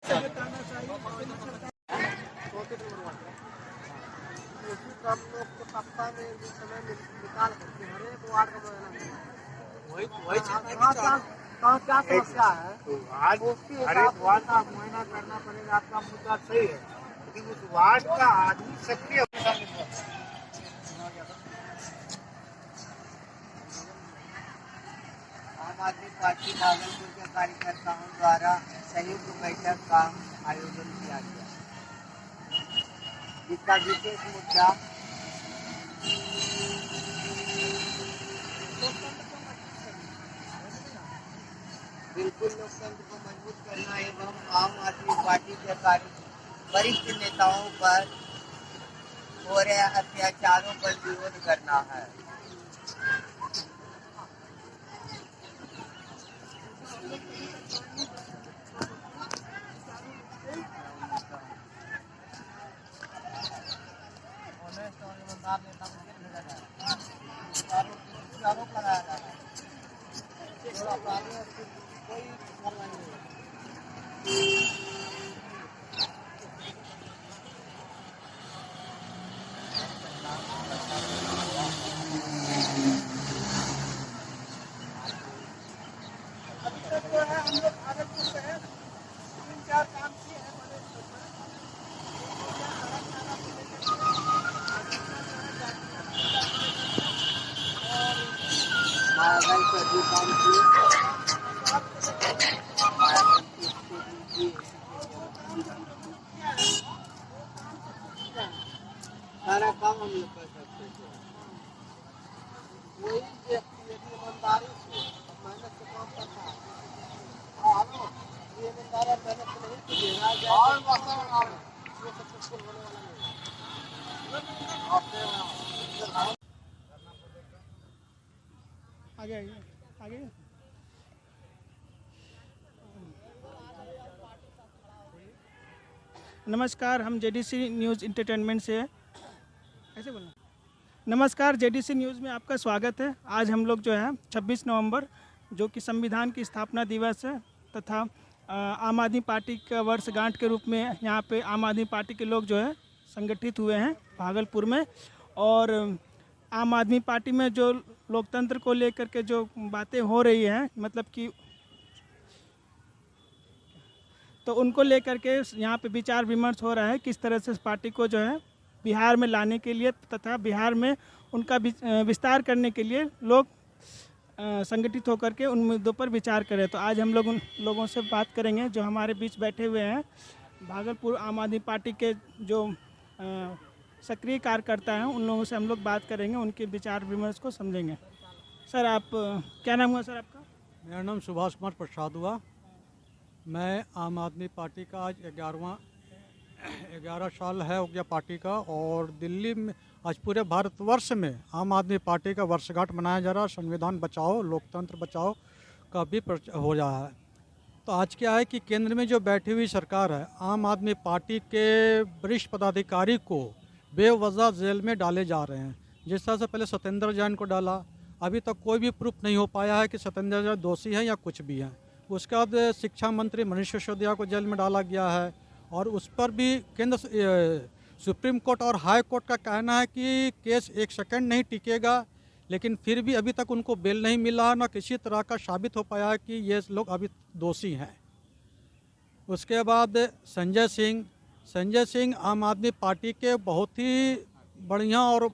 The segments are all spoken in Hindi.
कहाँ क्या समस्या है? आज हर एक वार्ड का मुआयना करना पड़ेगा। आपका मुद्दा सही है, लेकिन उस वार्ड का आदमी सक्रिय आम आदमी पार्टी भागलपुर के कार्यकर्ताओं द्वारा संयुक्त बैठक का आयोजन किया गया, जिसका विशेष मुद्दा बिल्कुल लोकतंत्र को मजबूत करना एवं आम आदमी पार्टी के वरिष्ठ नेताओं पर हो रहे अत्याचारों पर विरोध करना है। सारा काम हम लोग कर सकते थे। वही ईमानदारी से मेहनत से काम करता है। ये ईमानदारी मेहनत से नहीं कीजिएगा, ये सक्सेसफुल होने वाला नहीं। आगे आगे नमस्कार, हम जेडीसी न्यूज़ इंटरटेनमेंट से ऐसे बोलना। नमस्कार, जेडीसी न्यूज़ में आपका स्वागत है। आज हम लोग जो है 26 नवंबर जो कि संविधान की स्थापना दिवस है तथा आम आदमी पार्टी का वर्षगांठ के रूप में यहाँ पे आम आदमी पार्टी के लोग जो है संगठित हुए हैं भागलपुर में। और आम आदमी पार्टी में जो लोकतंत्र को लेकर के जो बातें हो रही हैं, मतलब कि तो उनको लेकर के यहाँ पे विचार विमर्श हो रहा है किस तरह से इस पार्टी को जो है बिहार में लाने के लिए तथा बिहार में उनका विस्तार करने के लिए लोग संगठित होकर के उन मुद्दों पर विचार करें। तो आज हम लोग उन लोगों से बात करेंगे जो हमारे बीच बैठे हुए हैं। भागलपुर आम आदमी पार्टी के जो सक्रिय कार्यकर्ता हैं उन लोगों से हम लोग बात करेंगे, उनके विचार विमर्श को समझेंगे। सर, आप क्या नाम हुआ सर आपका? मेरा नाम सुभाष कुमार प्रसाद हुआ। मैं आम आदमी पार्टी का आज 11 साल है हो गया पार्टी का, और दिल्ली में आज पूरे भारतवर्ष में आम आदमी पार्टी का वर्षगांठ मनाया जा रहा है। संविधान बचाओ लोकतंत्र बचाओ का भी हो रहा है। तो आज क्या है कि केंद्र में जो बैठी हुई सरकार है, आम आदमी पार्टी के वरिष्ठ पदाधिकारी को बेवजह जेल में डाले जा रहे हैं। जिस तरह से पहले सत्येंद्र जैन को डाला, अभी तक कोई भी प्रूफ नहीं हो पाया है कि सत्येंद्र जैन दोषी हैं या कुछ भी हैं। उसके बाद शिक्षा मंत्री मनीष सिसोदिया को जेल में डाला गया है, और उस पर भी केंद्र सुप्रीम कोर्ट और हाई कोर्ट का कहना है कि केस एक सेकंड नहीं टिकेगा, लेकिन फिर भी अभी तक उनको बेल नहीं मिला, ना किसी तरह का साबित हो पाया है कि ये लोग अभी दोषी हैं। उसके बाद संजय सिंह आम आदमी पार्टी के बहुत ही बढ़िया और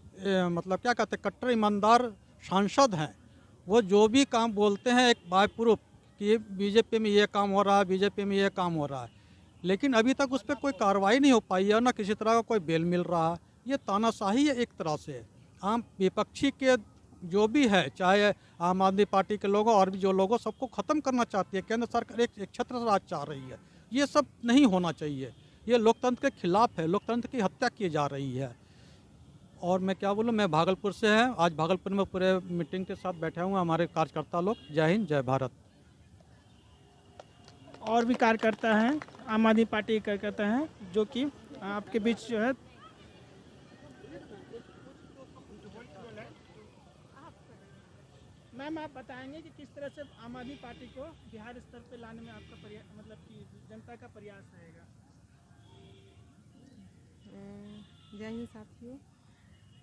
मतलब क्या कहते हैं कट्टर ईमानदार सांसद हैं। वो जो भी काम बोलते हैं एक बाय प्रूफ कि बीजेपी में ये काम हो रहा है, बीजेपी में ये काम हो रहा है, लेकिन अभी तक उस पर कोई कार्रवाई नहीं हो पाई है, ना किसी तरह का कोई बेल मिल रहा है। ये तानाशाही है एक तरह से। आम विपक्षी के जो भी है, चाहे आम आदमी पार्टी के लोगों और भी जो लोगों, सबको ख़त्म करना चाहती है। केंद्र सरकार एक छत्र राज चाह रही है। ये सब नहीं होना चाहिए। ये लोकतंत्र के खिलाफ है, लोकतंत्र की हत्या की जा रही है। और मैं क्या बोलूँ, मैं भागलपुर से हैं। आज भागलपुर में पूरे मीटिंग के साथ बैठे हुए हमारे कार्यकर्ता लोग। जय हिंद, जय भारत। और भी कार्यकर्ता हैं, आम आदमी पार्टी के कार्यकर्ता हैं जो कि आपके बीच जो है मैम आप बताएंगे कि किस तरह से आम आदमी पार्टी को बिहार स्तर पे लाने में आपका मतलब कि जनता का प्रयास रहेगा? जय हिंद साथियों,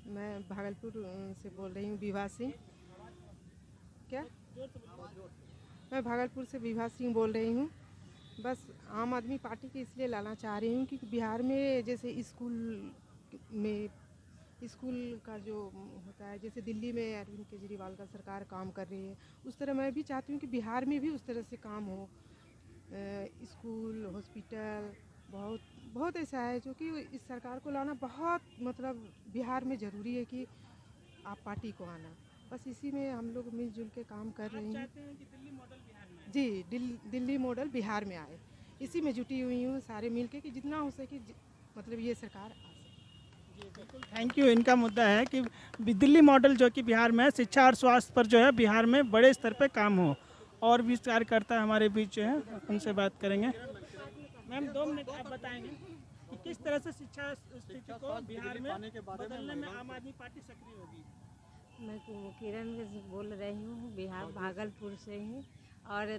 मैं भागलपुर से बोल रही हूँ, विभा सिंह। क्या मैं भागलपुर से विभा सिंह बोल रही हूँ। बस आम आदमी पार्टी के इसलिए लाना चाह रही हूँ कि बिहार में जैसे स्कूल का जो होता है, जैसे दिल्ली में अरविंद केजरीवाल का सरकार काम कर रही है, उस तरह मैं भी चाहती हूँ कि बिहार में भी उस तरह से काम हो। स्कूल, हॉस्पिटल बहुत ऐसा है जो कि इस सरकार को लाना बहुत मतलब बिहार में ज़रूरी है कि आप पार्टी को आना। बस इसी में हम लोग मिलजुल के काम कर रहे हैं। चाहते हैं कि दिल्ली मॉडल बिहार में आए? जी, दिल्ली मॉडल बिहार में आए, इसी में जुटी हुई हूँ सारे मिलके कि जितना हो सके मतलब ये सरकार आ सके। बिल्कुल, थैंक यू। इनका मुद्दा है कि दिल्ली मॉडल जो कि बिहार में शिक्षा और स्वास्थ्य पर जो है बिहार में बड़े स्तर पे काम हो। और भी कार्यकर्ता हमारे बीच जो है उनसे बात करेंगे। मैम 2 मिनट आप बताएंगे कि किस तरह से शिक्षा स्थिति को बिहार में बदलने में आम आदमी पार्टी सक्रिय होगी? मैं किरण बोल रही हूँ, बिहार भागलपुर से ही। और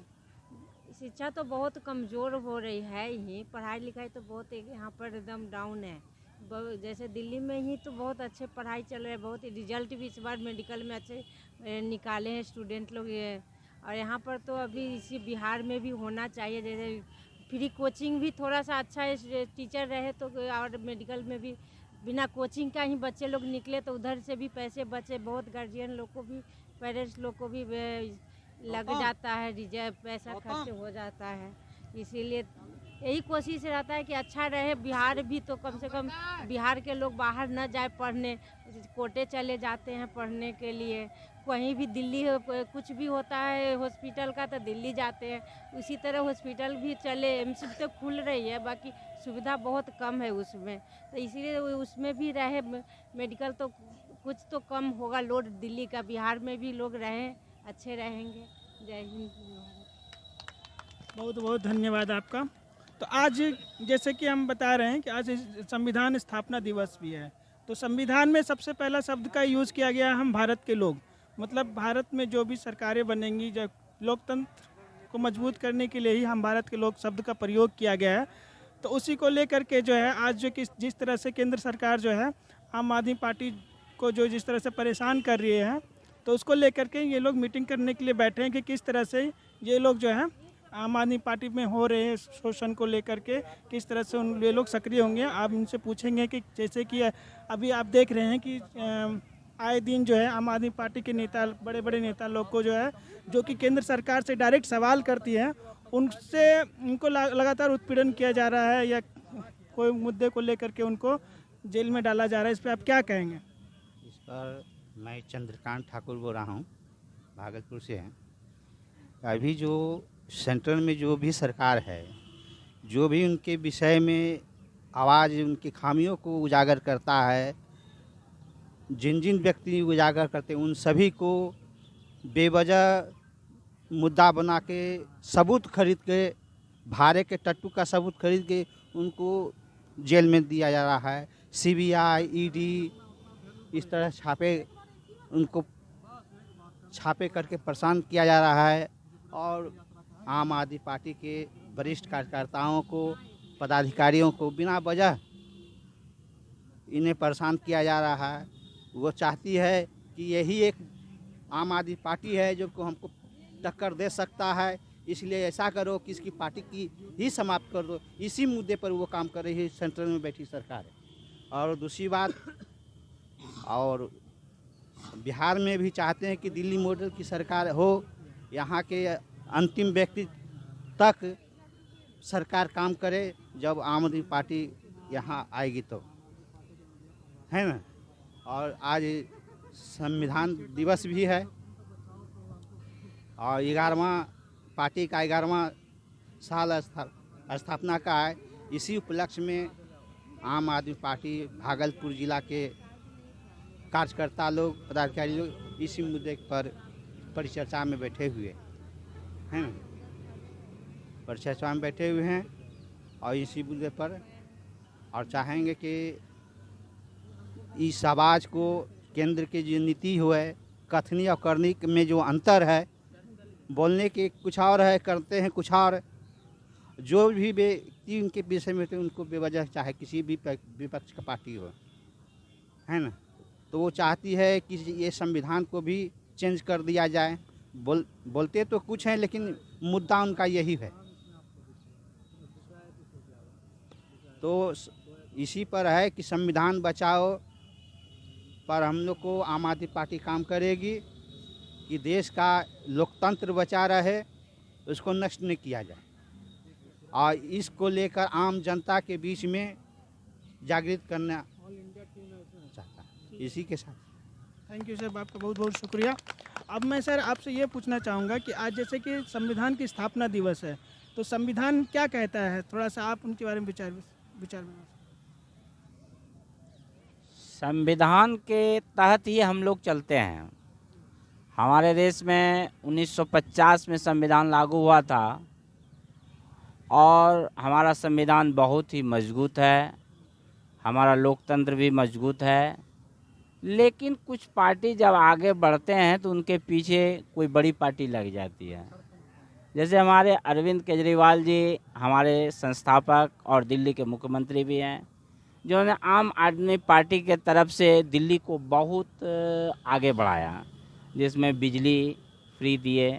शिक्षा तो बहुत कमज़ोर हो रही है ही, पढ़ाई लिखाई तो बहुत यहाँ पर एकदम डाउन है। जैसे दिल्ली में ही तो बहुत अच्छे पढ़ाई चल रहे हैं, बहुत रिजल्ट भी इस बार मेडिकल में अच्छे निकाले हैं स्टूडेंट लोग ये। और यहाँ पर तो अभी इसी बिहार में भी होना चाहिए, जैसे फ्री कोचिंग भी थोड़ा सा अच्छा है, टीचर रहे तो। और मेडिकल में भी बिना कोचिंग का ही बच्चे लोग निकले तो उधर से भी पैसे बचे, बहुत गार्जियन लोग को भी, पेरेंट्स लोग को भी लग जाता है, रिजर्व पैसा खर्च हो जाता है। इसीलिए यही कोशिश रहता है कि अच्छा रहे बिहार भी, तो कम से कम बिहार के लोग बाहर न जाए पढ़ने, कोटे चले जाते हैं पढ़ने के लिए। कहीं भी दिल्ली कुछ भी होता है हॉस्पिटल का तो दिल्ली जाते हैं, उसी तरह हॉस्पिटल भी चले, एम्स तो खुल रही है, बाकी सुविधा बहुत कम है उसमें, तो इसीलिए उसमें भी रहे मेडिकल तो कुछ तो कम होगा लोड दिल्ली का, बिहार में भी लोग रहें, अच्छे रहेंगे। जय हिंद। बहुत बहुत धन्यवाद आपका। तो आज जैसे कि हम बता रहे हैं कि आज संविधान स्थापना दिवस भी है, तो संविधान में सबसे पहला शब्द का यूज़ किया गया हम भारत के लोग। मतलब भारत में जो भी सरकारें बनेंगी, जब लोकतंत्र को मजबूत करने के लिए ही हम भारत के लोग शब्द का प्रयोग किया गया है। तो उसी को लेकर के जो है आज जो कि जिस तरह से केंद्र सरकार जो है आम आदमी पार्टी को जो जिस तरह से परेशान कर रही है, तो उसको लेकर के ये लोग मीटिंग करने के लिए बैठे हैं कि किस तरह से ये लोग जो है आम आदमी पार्टी में हो रहे शोषण को लेकर के किस तरह से ये लोग सक्रिय होंगे। आप इनसे पूछेंगे कि जैसे कि अभी आप देख रहे हैं कि आए दिन जो है आम आदमी पार्टी के नेता, बड़े बड़े नेता लोग को जो है, जो कि केंद्र सरकार से डायरेक्ट सवाल करती है, उनको लगातार उत्पीड़न किया जा रहा है या कोई मुद्दे को लेकर के उनको जेल में डाला जा रहा है। इस पर आप क्या कहेंगे? इस पर मैं चंद्रकांत ठाकुर बोल रहा हूँ, भागलपुर से हैं। अभी जो सेंट्रल में जो भी सरकार है, जो भी उनके विषय में आवाज़ उनकी खामियों को उजागर करता है, जिन जिन व्यक्ति उजागर करते हैं उन सभी को बेवजह मुद्दा बना के सबूत खरीद के, भारे के टट्टू का सबूत खरीद के उनको जेल में दिया जा रहा है। CBI, ED इस तरह उनको छापे करके परेशान किया जा रहा है। और आम आदमी पार्टी के वरिष्ठ कार्यकर्ताओं को, पदाधिकारियों को बिना वजह इन्हें परेशान किया जा रहा है। वो चाहती है कि यही एक आम आदमी पार्टी है जो को हमको टक्कर दे सकता है, इसलिए ऐसा करो कि इसकी पार्टी की ही समाप्त कर दो। इसी मुद्दे पर वो काम कर रही है सेंट्रल में बैठी सरकार है। और दूसरी बात, और बिहार में भी चाहते हैं कि दिल्ली मॉडल की सरकार हो, यहाँ के अंतिम व्यक्ति तक सरकार काम करे। जब आम आदमी पार्टी यहाँ आएगी तो, है ना। और आज संविधान दिवस भी है और 11वां पार्टी का 11वां साल स्थापना का है। इसी उपलक्ष्य में आम आदमी पार्टी भागलपुर जिला के कार्यकर्ता लोग, पदाधिकारी लोग इसी मुद्दे पर परिचर्चा में बैठे हुए हैं, परिचर्चा में बैठे हुए हैं और इसी मुद्दे पर और चाहेंगे कि इस आवाज़ को केंद्र की जो नीति हुए कथनी और करनी में जो अंतर है, बोलने के कुछ और है, करते हैं कुछ और। जो भी व्यक्ति उनके विषय में होते हैं उनको बेवजह, चाहे किसी भी विपक्ष का पार्टी हो, है ना, तो वो चाहती है कि ये संविधान को भी चेंज कर दिया जाए। बोलते तो कुछ हैं लेकिन मुद्दा उनका यही है। तो इसी पर है कि संविधान बचाओ पर हम लोग को आम आदमी पार्टी काम करेगी कि देश का लोकतंत्र बचा रहे, उसको नष्ट नहीं किया जाए, और इसको लेकर आम जनता के बीच में जागृत करना चाहता है। इसी के साथ थैंक यू सर, आपका बहुत बहुत शुक्रिया। अब मैं सर आपसे ये पूछना चाहूँगा कि आज जैसे कि संविधान की स्थापना दिवस है, तो संविधान क्या कहता है, थोड़ा सा आप उनके बारे में विचार संविधान के तहत ही हम लोग चलते हैं। हमारे देश में 1950 में संविधान लागू हुआ था और हमारा संविधान बहुत ही मजबूत है, हमारा लोकतंत्र भी मजबूत है। लेकिन कुछ पार्टी जब आगे बढ़ते हैं तो उनके पीछे कोई बड़ी पार्टी लग जाती है। जैसे हमारे अरविंद केजरीवाल जी हमारे संस्थापक और दिल्ली के मुख्यमंत्री भी हैं, जिन्होंने आम आदमी पार्टी के तरफ से दिल्ली को बहुत आगे बढ़ाया, जिसमें बिजली फ्री दिए,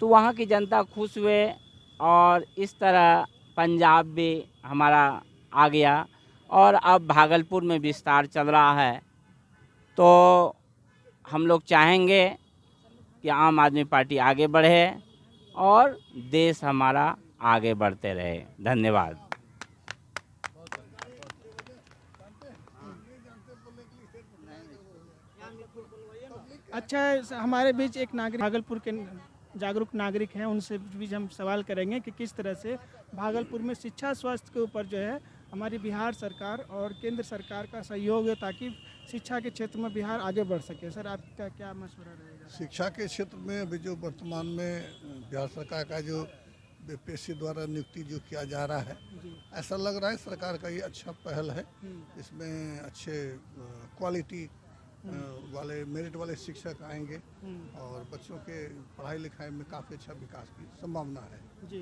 तो वहाँ की जनता खुश हुए। और इस तरह पंजाब भी हमारा आ गया और अब भागलपुर में विस्तार चल रहा है। तो हम लोग चाहेंगे कि आम आदमी पार्टी आगे बढ़े और देश हमारा आगे बढ़ते रहे। धन्यवाद। अच्छा, हमारे बीच एक नागरिक भागलपुर के जागरूक नागरिक हैं, उनसे भी हम सवाल करेंगे कि किस तरह से भागलपुर में शिक्षा स्वास्थ्य के ऊपर जो है हमारी बिहार सरकार और केंद्र सरकार का सहयोग है ताकि शिक्षा के क्षेत्र में बिहार आगे बढ़ सके। सर, आपका क्या मशवरा रहेगा? शिक्षा के क्षेत्र में अभी जो वर्तमान में बिहार सरकार का जो बीपीएससी द्वारा नियुक्ति जो किया जा रहा है, ऐसा लग रहा है सरकार का ये अच्छा पहल है। इसमें अच्छे क्वालिटी वाले मेरिट वाले शिक्षक आएंगे और बच्चों के पढ़ाई लिखाई में काफ़ी अच्छा विकास की संभावना है। जी,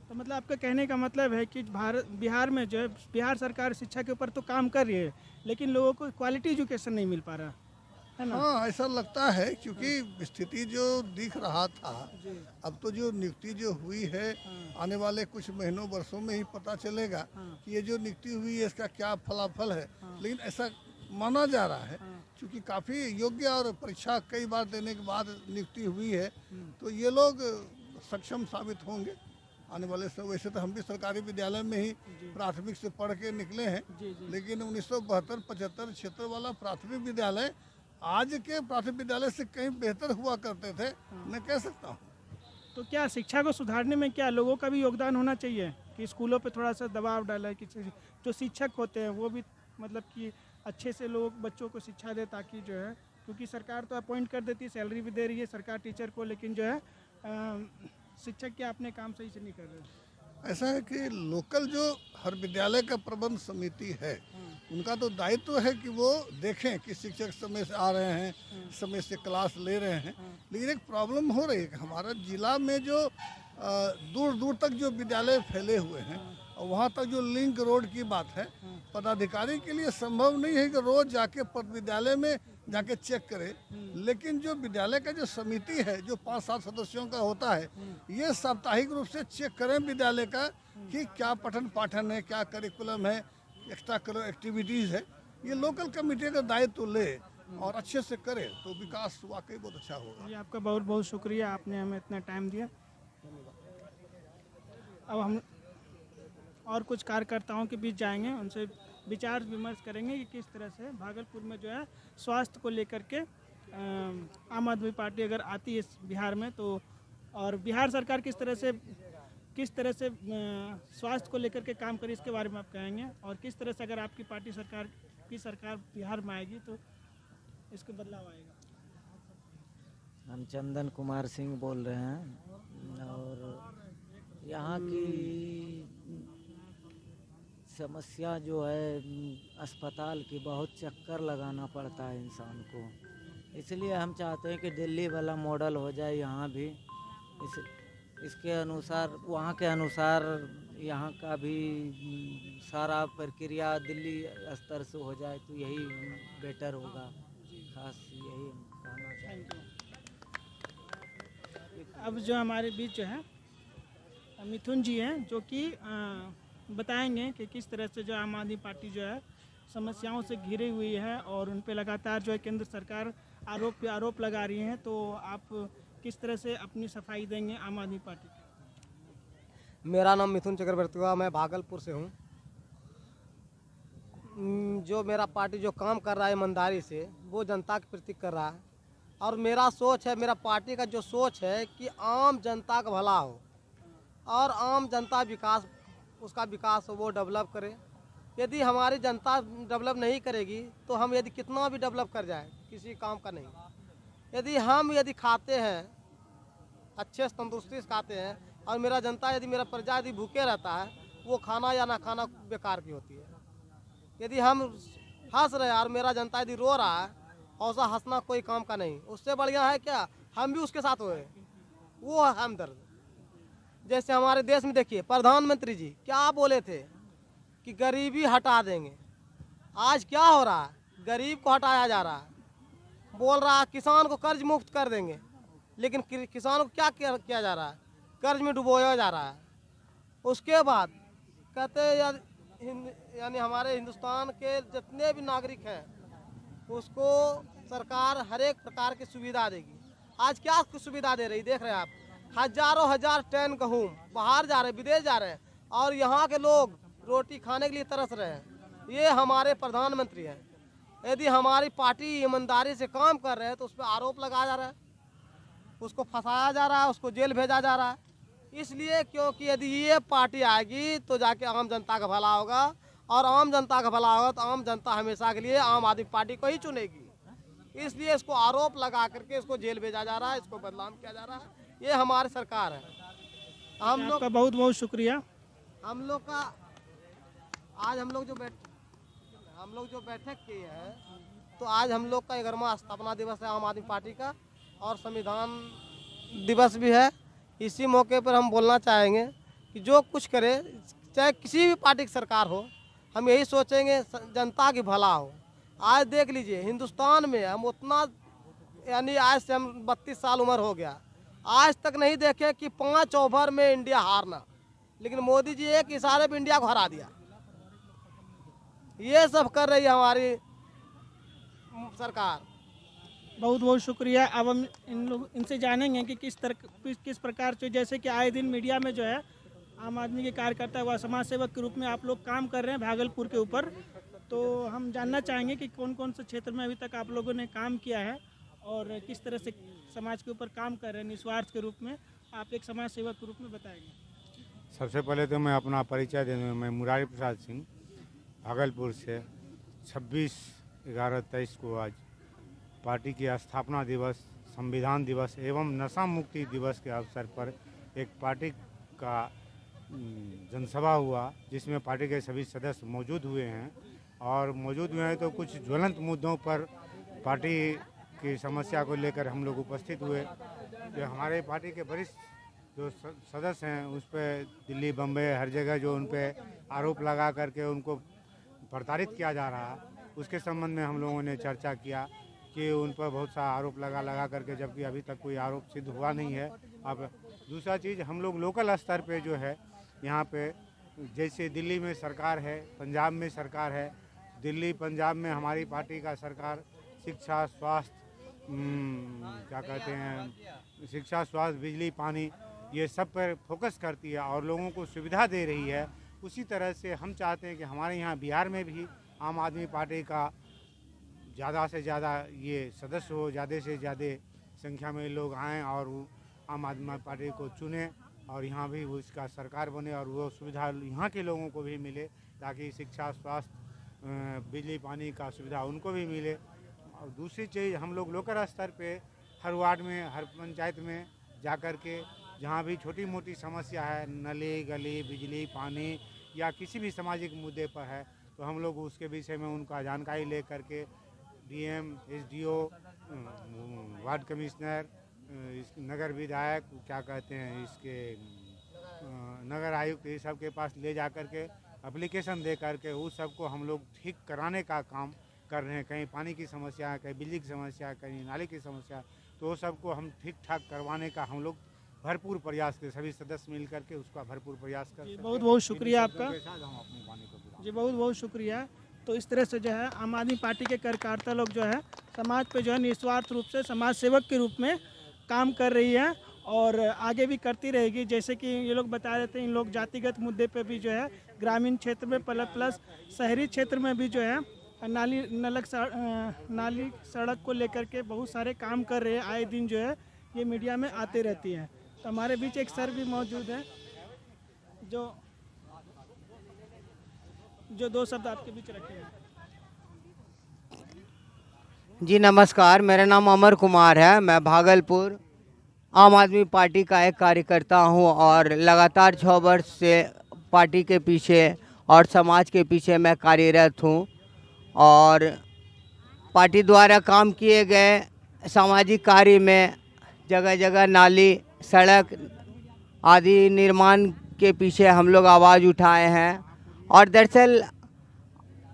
तो मतलब आपका कहने का मतलब है कि बिहार में जो है बिहार सरकार शिक्षा के ऊपर तो काम कर रही है, लेकिन लोगों को क्वालिटी एजुकेशन नहीं मिल पा रहा है ना? हाँ, ऐसा लगता है क्योंकि स्थिति जो दिख रहा था, अब तो जो नियुक्ति जो हुई है आने वाले कुछ महीनों वर्षों में ही पता चलेगा कि ये जो नियुक्ति हुई है इसका क्या फलाफल है। लेकिन ऐसा माना जा रहा है क्योंकि काफ़ी योग्य और परीक्षा कई बार देने के बाद नियुक्ति हुई है, तो ये लोग सक्षम साबित होंगे आने वाले समय। वैसे तो हम भी सरकारी विद्यालय में ही प्राथमिक से पढ़ के निकले हैं, लेकिन 1972-75 क्षेत्र वाला प्राथमिक विद्यालय आज के प्राथमिक विद्यालय से कहीं बेहतर हुआ करते थे, मैं कह सकता हूँ। तो क्या शिक्षा को सुधारने में क्या लोगों का भी योगदान होना चाहिए कि स्कूलों पे थोड़ा सा दबाव डाला कि जो शिक्षक होते हैं वो भी मतलब कि अच्छे से लोग बच्चों को शिक्षा दे, ताकि जो है, क्योंकि सरकार तो अपॉइंट कर देती है, सैलरी भी दे रही है सरकार टीचर को, लेकिन जो है शिक्षक क्या अपने काम सही से नहीं कर रहे। ऐसा है कि लोकल जो हर विद्यालय का प्रबंध समिति है, उनका तो दायित्व है कि वो देखें कि शिक्षक समय से आ रहे हैं, समय से क्लास ले रहे हैं। लेकिन एक प्रॉब्लम हो रही है कि हमारा जिला में जो दूर दूर तक जो विद्यालय फैले हुए हैं और वहाँ तक जो लिंक रोड की बात है, पदाधिकारी के लिए संभव नहीं है कि रोज जाके विद्यालय में जाके चेक करे। लेकिन जो विद्यालय का जो समिति है जो 5-7 सदस्यों का होता है, ये साप्ताहिक रूप से चेक करें विद्यालय का कि क्या पठन पाठन है, क्या करिकुलम है, एक्स्ट्रा करिकुलर एक्टिविटीज़ है। ये लोकल कमेटी का दायित्व ले और अच्छे से करे तो विकास वाकई बहुत अच्छा होगा। जी, आपका बहुत बहुत शुक्रिया, आपने हमें इतना टाइम दिया। अब हम और कुछ कार्यकर्ताओं के बीच जाएंगे, उनसे विचार विमर्श करेंगे कि किस तरह से भागलपुर में जो है स्वास्थ्य को लेकर के आम आदमी पार्टी अगर आती है बिहार में, तो और बिहार सरकार किस तरह से स्वास्थ्य को लेकर के काम करे, इसके बारे में आप कहेंगे। और किस तरह से अगर आपकी पार्टी सरकार बिहार में आएगी तो इसके बदलाव आएगा। हम चंदन कुमार सिंह बोल रहे हैं और यहाँ की समस्या जो है अस्पताल की, बहुत चक्कर लगाना पड़ता है इंसान को। इसलिए हम चाहते हैं कि दिल्ली वाला मॉडल हो जाए यहाँ भी। इसके अनुसार, वहाँ के अनुसार यहाँ का भी सारा प्रक्रिया दिल्ली स्तर से हो जाए तो यही बेटर होगा। खास यही हम कहना चाहेंगे। अब जो हमारे बीच जो है मिथुन जी हैं, जो कि बताएंगे कि किस तरह से जो आम आदमी पार्टी जो है समस्याओं से घिरी हुई है और उन पे लगातार जो है केंद्र सरकार आरोप पे आरोप लगा रही है। तो आप किस तरह से अपनी सफाई देंगे आम आदमी पार्टी की? मेरा नाम मिथुन चक्रवर्ती हुआ, मैं भागलपुर से हूँ। जो मेरा पार्टी जो काम कर रहा है ईमानदारी से, वो जनता के प्रति कर रहा है। और मेरा सोच है, मेरा पार्टी का जो सोच है कि आम जनता का भला हो और आम जनता विकास, उसका विकास हो, वो डेवलप करे। यदि हमारी जनता डेवलप नहीं करेगी तो हम यदि कितना भी डेवलप कर जाए, किसी काम का नहीं। यदि खाते हैं अच्छे से, तंदुरुस्ती से खाते हैं, और मेरा जनता मेरा प्रजा यदि भूखे रहता है, वो खाना या ना खाना बेकार की होती है। यदि हम हंस रहे हैं और मेरा जनता यदि रो रहा है, ऐसा हंसना कोई काम का नहीं। उससे बढ़िया है क्या हम भी उसके साथ हुए, वो है हमदर्द। जैसे हमारे देश में देखिए, प्रधानमंत्री जी क्या बोले थे कि गरीबी हटा देंगे। आज क्या हो रहा है, गरीब को हटाया जा रहा है। बोल रहा है किसान को कर्ज मुक्त कर देंगे, लेकिन किसान को क्या किया जा रहा है, कर्ज में डुबोया जा रहा है। उसके बाद कहते यानी हमारे हिंदुस्तान के जितने भी नागरिक हैं उसको सरकार हर एक प्रकार की सुविधा देगी। आज क्या सुविधा दे रही, देख रहे हैं आप, हजारों हजार टन गेहूँ बाहर जा रहे हैं, विदेश जा रहे हैं, और यहाँ के लोग रोटी खाने के लिए तरस रहे हैं। ये हमारे प्रधानमंत्री हैं। यदि हमारी पार्टी ईमानदारी से काम कर रहे हैं तो उस पर आरोप लगाया जा रहा है, उसको फंसाया जा रहा है, उसको जेल भेजा जा रहा है। इसलिए क्योंकि यदि ये पार्टी आएगी तो जाके आम जनता का भला होगा, और आम जनता का भला होगा तो आम जनता हमेशा के लिए आम आदमी पार्टी को ही चुनेगी। इसलिए इसको आरोप लगा करके इसको जेल भेजा जा रहा है, इसको बदनाम किया जा रहा है। ये हमारी सरकार है। हम लोग का बहुत बहुत शुक्रिया। हम लोग का आज हम लोग जो बैठक की है, तो आज हम लोग का 11वां स्थापना दिवस है आम आदमी पार्टी का, और संविधान दिवस भी है। इसी मौके पर हम बोलना चाहेंगे कि जो कुछ करे, चाहे किसी भी पार्टी की सरकार हो, हम यही सोचेंगे जनता की भला हो। आज देख लीजिए हिंदुस्तान में हम उतना, यानी आज से हम 32 साल उम्र हो गया, आज तक नहीं देखे कि 5 ओवर में इंडिया हारना, लेकिन मोदी जी एक इशारे पे इंडिया को हरा दिया। ये सब कर रही है हमारी सरकार। बहुत बहुत शुक्रिया। अब हम इनसे जानेंगे कि किस प्रकार से, जैसे कि आए दिन मीडिया में जो है आम आदमी के कार्यकर्ता व समाज सेवक के रूप में आप लोग काम कर रहे हैं भागलपुर के ऊपर, तो हम जानना चाहेंगे कि कौन कौन से क्षेत्र में अभी तक आप लोगों ने काम किया है और किस तरह से समाज के ऊपर काम कर रहे हैं निस्वार्थ के रूप में। आप एक समाज सेवक के रूप में बताएंगे। सबसे पहले तो मैं अपना परिचय दे दूँ। मैं मुरारी प्रसाद सिंह भागलपुर से 26/11/23 को आज पार्टी की स्थापना दिवस, संविधान दिवस एवं नशा मुक्ति दिवस के अवसर पर एक पार्टी का जनसभा हुआ, जिसमें पार्टी के सभी सदस्य मौजूद हुए हैं। और मौजूद हुए हैं तो कुछ ज्वलंत मुद्दों पर पार्टी की समस्या को लेकर हम लोग उपस्थित हुए। जो हमारे पार्टी के वरिष्ठ जो सदस्य हैं उस पर दिल्ली, बम्बई, हर जगह जो उन पर आरोप लगा करके उनको प्रताड़ित किया जा रहा है, उसके संबंध में हम लोगों ने चर्चा किया कि उन पर बहुत सा आरोप लगा करके, जबकि अभी तक कोई आरोप सिद्ध हुआ नहीं है। अब दूसरा चीज़, हम लोग लोकल स्तर पे जो है यहाँ पे, जैसे दिल्ली में सरकार है, पंजाब में सरकार है, दिल्ली पंजाब में हमारी पार्टी का सरकार शिक्षा, स्वास्थ्य, क्या कहते हैं, शिक्षा, स्वास्थ्य, बिजली, पानी, ये सब पर फोकस करती है और लोगों को सुविधा दे रही है। उसी तरह से हम चाहते हैं कि हमारे यहाँ बिहार में भी आम आदमी पार्टी का ज़्यादा से ज़्यादा ये सदस्य हो, ज़्यादा से ज़्यादा संख्या में लोग आएँ और आम आदमी पार्टी को चुनें और यहाँ भी वो इसका सरकार बने और वो सुविधा यहाँ के लोगों को भी मिले, ताकि शिक्षा, स्वास्थ्य, बिजली, पानी का सुविधा उनको भी मिले। और दूसरी चीज़, हम लोग लोकल स्तर पे हर वार्ड में, हर पंचायत में जा कर के जहाँ भी छोटी मोटी समस्या है, नली गली, बिजली, पानी या किसी भी सामाजिक मुद्दे पर है, तो हम लोग उसके विषय में उनका जानकारी ले करके डीएम, एसडीओ, वार्ड कमिश्नर, नगर विधायक, क्या कहते हैं इसके नगर आयुक्त, ये सब के पास ले जा कर के एप्लीकेशन दे करके उस सबको हम लोग ठीक कराने का काम कर रहे हैं। कहीं पानी की समस्या है, कहीं बिजली की समस्या है, कहीं नाले की समस्या है, तो वो सबको हम ठीक ठाक करवाने का हम लोग भरपूर प्रयास करें। सभी सदस्य मिल करके उसका भरपूर प्रयास कर। बहुत बहुत शुक्रिया आपका हम अपनी वाणी को जी, बहुत बहुत शुक्रिया। तो इस तरह से जो है आम आदमी पार्टी के कार्यकर्ता लोग जो है समाज पे जो है निस्वार्थ रूप से समाज सेवक के रूप में काम कर रही है और आगे भी करती रहेगी। जैसे कि ये लोग बता रहे थे, इन लोग जातिगत मुद्दे पे भी जो है ग्रामीण क्षेत्र में प्लस शहरी क्षेत्र में भी जो है नाली सड़क को लेकर के बहुत सारे काम कर रहे हैं। आए दिन जो है ये मीडिया में आते रहती हैं। तो हमारे बीच एक सर भी मौजूद है जो दो शब्द आपके बीच रखेंगे। जी नमस्कार, मेरा नाम अमर कुमार है। मैं भागलपुर आम आदमी पार्टी का एक कार्यकर्ता हूं और लगातार 6 वर्ष से पार्टी के पीछे और समाज के पीछे मैं कार्यरत हूं और पार्टी द्वारा काम किए गए सामाजिक कार्य में जगह जगह नाली, सड़क आदि निर्माण के पीछे हम लोग आवाज़ उठाए हैं। और दरअसल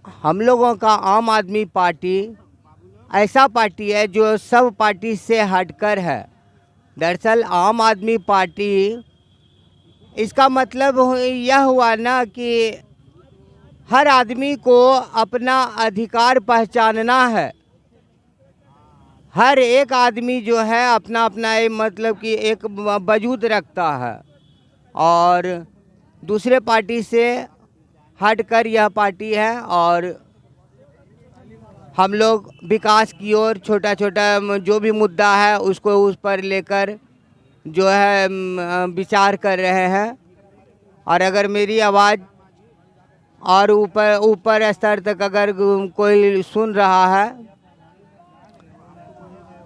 हम लोगों का आम आदमी पार्टी ऐसा पार्टी है जो सब पार्टी से हटकर है। दरअसल आम आदमी पार्टी, इसका मतलब यह हुआ ना कि हर आदमी को अपना अधिकार पहचानना है। हर एक आदमी जो है अपना अपना मतलब कि एक वजूद रखता है और दूसरे पार्टी से हटकर यह पार्टी है और हम लोग विकास की ओर छोटा छोटा जो भी मुद्दा है उसको उस पर लेकर जो है विचार कर रहे हैं। और अगर मेरी आवाज़ और ऊपर स्तर तक अगर कोई सुन रहा है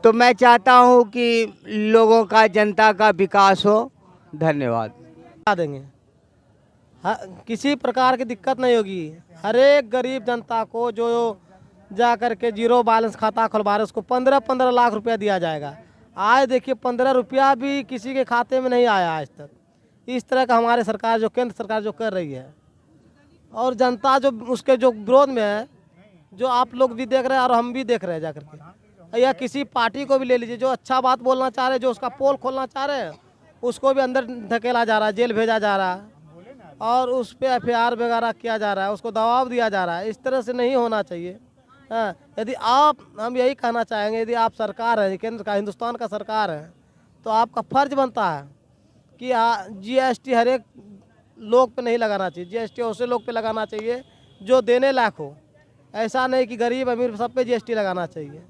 तो मैं चाहता हूं कि लोगों का, जनता का विकास हो। धन्यवाद। देंगे किसी प्रकार की दिक्कत नहीं होगी। हर एक गरीब जनता को जो जा कर के जीरो बैलेंस खाता खुलवा रहे उसको 15-15 लाख रुपया दिया जाएगा। आज देखिए 15 रुपया भी किसी के खाते में नहीं आया आज तक। इस तरह का हमारे सरकार जो केंद्र सरकार जो कर रही है और जनता जो उसके जो विरोध में है, जो आप लोग भी देख रहे हैं और हम भी देख रहे हैं जा कर के। या किसी पार्टी को भी ले लीजिए जो अच्छा बात बोलना चाह रहे हैं, जो उसका पोल खोलना चाह रहे हैं, उसको भी अंदर धकेला जा रहा है, जेल भेजा जा रहा है और उस पर FIR वगैरह किया जा रहा है, उसको दबाव दिया जा रहा है। इस तरह से नहीं होना चाहिए। हाँ, यदि आप, हम यही कहना चाहेंगे, यदि आप सरकार है, केंद्र का, हिंदुस्तान का सरकार है, तो आपका फर्ज बनता है कि GST हर एक लोग पे नहीं लगाना चाहिए। GST ऐसे लोग पे लगाना चाहिए जो देने लायक हो। ऐसा नहीं कि गरीब अमीर सब पे GST लगाना चाहिए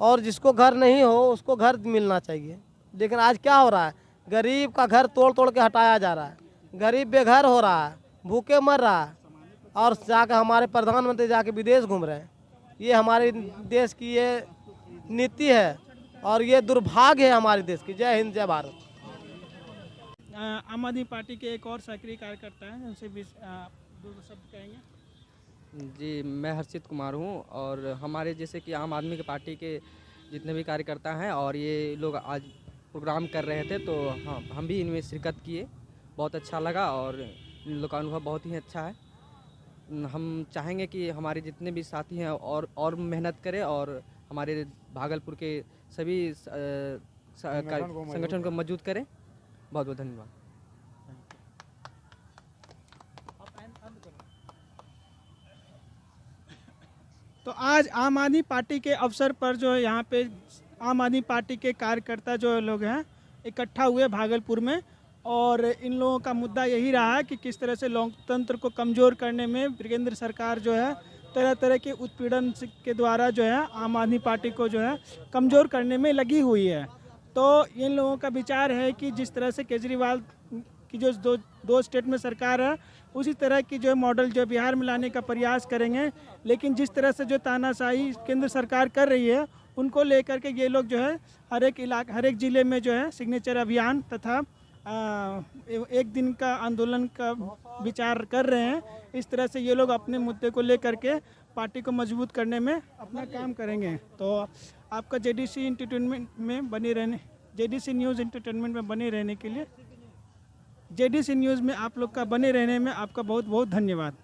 और जिसको घर नहीं हो उसको घर मिलना चाहिए। लेकिन आज क्या हो रहा है, गरीब का घर तोड़ तोड़ के हटाया जा रहा है, गरीब बेघर हो रहा है, भूखे मर रहा है और जाकर हमारे प्रधानमंत्री जाके विदेश घूम रहे हैं। ये हमारे देश की ये नीति है और ये दुर्भाग्य है हमारे देश की। जय हिंद, जय भारत। आम आदमी पार्टी के एक और सक्रिय कार्यकर्ता हैं, उनसे भी दो शब्द कहेंगे। जी, मैं हर्षित कुमार हूं और हमारे जैसे कि आम आदमी की पार्टी के जितने भी कार्यकर्ता हैं और ये लोग आज प्रोग्राम कर रहे थे तो हम भी इनमें शिरकत किए। बहुत अच्छा लगा और इन लोग का अनुभव बहुत ही अच्छा है। हम चाहेंगे कि हमारे जितने भी साथी हैं और मेहनत करें और हमारे भागलपुर के सभी संगठन को मजबूत करें। बहुत बहुत धन्यवाद। तो आज आम आदमी पार्टी के अवसर पर जो यहाँ पे आम आदमी पार्टी के कार्यकर्ता जो लोग हैं इकट्ठा हुए भागलपुर में और इन लोगों का मुद्दा यही रहा है कि किस तरह से लोकतंत्र को कमज़ोर करने में केंद्र सरकार जो है तरह तरह के उत्पीड़न के द्वारा जो है आम आदमी पार्टी को जो है कमज़ोर करने में लगी हुई है। तो इन लोगों का विचार है कि जिस तरह से केजरीवाल की जो दो स्टेट में सरकार है उसी तरह की जो मॉडल जो बिहार में लाने का प्रयास करेंगे। लेकिन जिस तरह से जो तानाशाही केंद्र सरकार कर रही है उनको लेकर के ये लोग जो है हर एक ज़िले में जो है सिग्नेचर अभियान तथा एक दिन का आंदोलन का विचार कर रहे हैं, इस तरह से ये लोग अपने मुद्दे को लेकर के पार्टी को मजबूत करने में अपना काम करेंगे। तो आपका जेडीसी एंटरटेनमेंट में बने रहने, जेडीसी न्यूज़ एंटरटेनमेंट में बने रहने के लिए, जेडीसी न्यूज़ में आप लोग का बने रहने में आपका बहुत बहुत धन्यवाद।